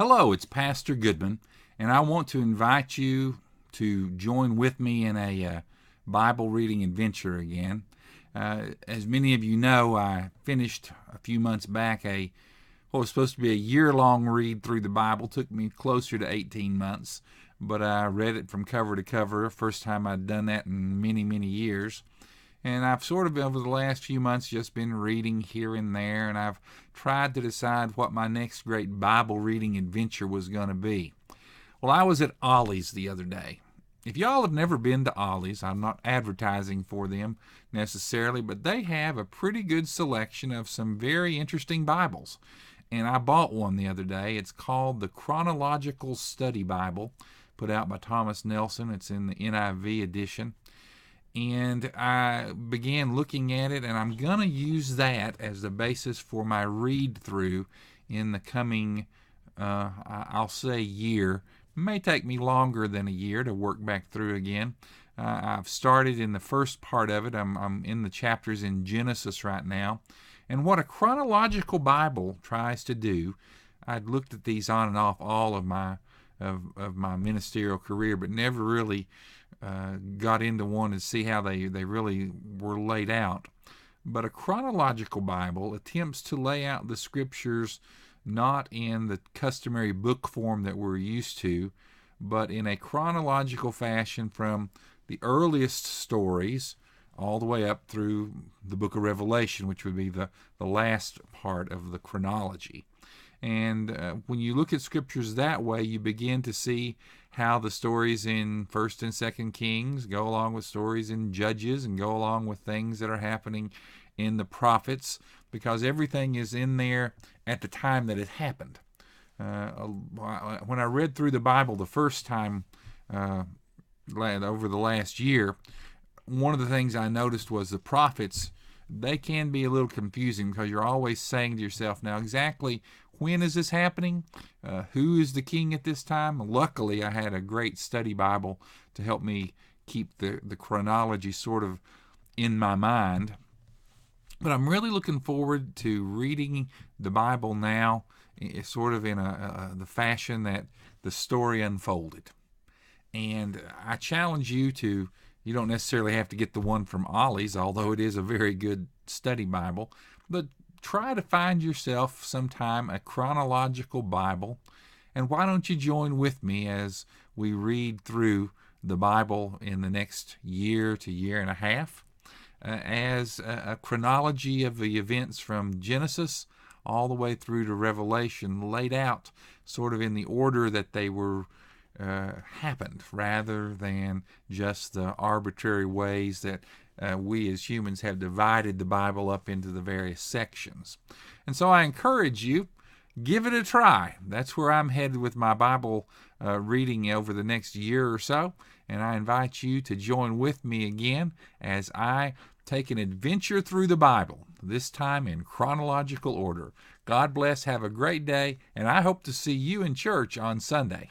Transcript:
Hello, it's Pastor Goodman, and I want to invite you to join with me in a Bible reading adventure again. As many of you know, I finished a few months back what was supposed to be a year-long read through the Bible. It took me closer to 18 months, but I read it from cover to cover. First time I'd done that in many, many years. And I've sort of, over the last few months, just been reading here and there, and I've tried to decide what my next great Bible reading adventure was going to be. Well, I was at Ollie's the other day. If y'all have never been to Ollie's, I'm not advertising for them necessarily, but they have a pretty good selection of some very interesting Bibles. And I bought one the other day. It's called the Chronological Study Bible, put out by Thomas Nelson. It's in the NIV edition. And I began looking at it, and I'm going to use that as the basis for my read-through in the coming, I'll say, year. It may take me longer than a year to work back through again. I've started in the first part of it. I'm in the chapters in Genesis right now. And what a chronological Bible tries to do, I'd looked at these on and off all of my ministerial career, but never really got into one to see how they really were laid out. But a chronological Bible attempts to lay out the Scriptures not in the customary book form that we're used to, but in a chronological fashion from the earliest stories all the way up through the book of Revelation, which would be the last part of the chronology. And when you look at Scriptures that way, you begin to see how the stories in 1st and 2nd Kings go along with stories in Judges and go along with things that are happening in the prophets, because everything is in there at the time that it happened. When I read through the Bible the first time over the last year, one of the things I noticed was the prophets, they can be a little confusing because you're always saying to yourself, now exactly when is this happening? Who is the king at this time? Luckily, I had a great study Bible to help me keep the chronology sort of in my mind. But I'm really looking forward to reading the Bible now, sort of in the fashion that the story unfolded. And I challenge you to, you don't necessarily have to get the one from Ollie's, although it is a very good study Bible, but try to find yourself sometime a chronological Bible, and why don't you join with me as we read through the Bible in the next year to year and a half as a chronology of the events from Genesis all the way through to Revelation, laid out sort of in the order that they were happened, rather than just the arbitrary ways that we as humans have divided the Bible up into the various sections. And so I encourage you, give it a try. That's where I'm headed with my Bible reading over the next year or so. And I invite you to join with me again as I take an adventure through the Bible, this time in chronological order. God bless, have a great day, and I hope to see you in church on Sunday.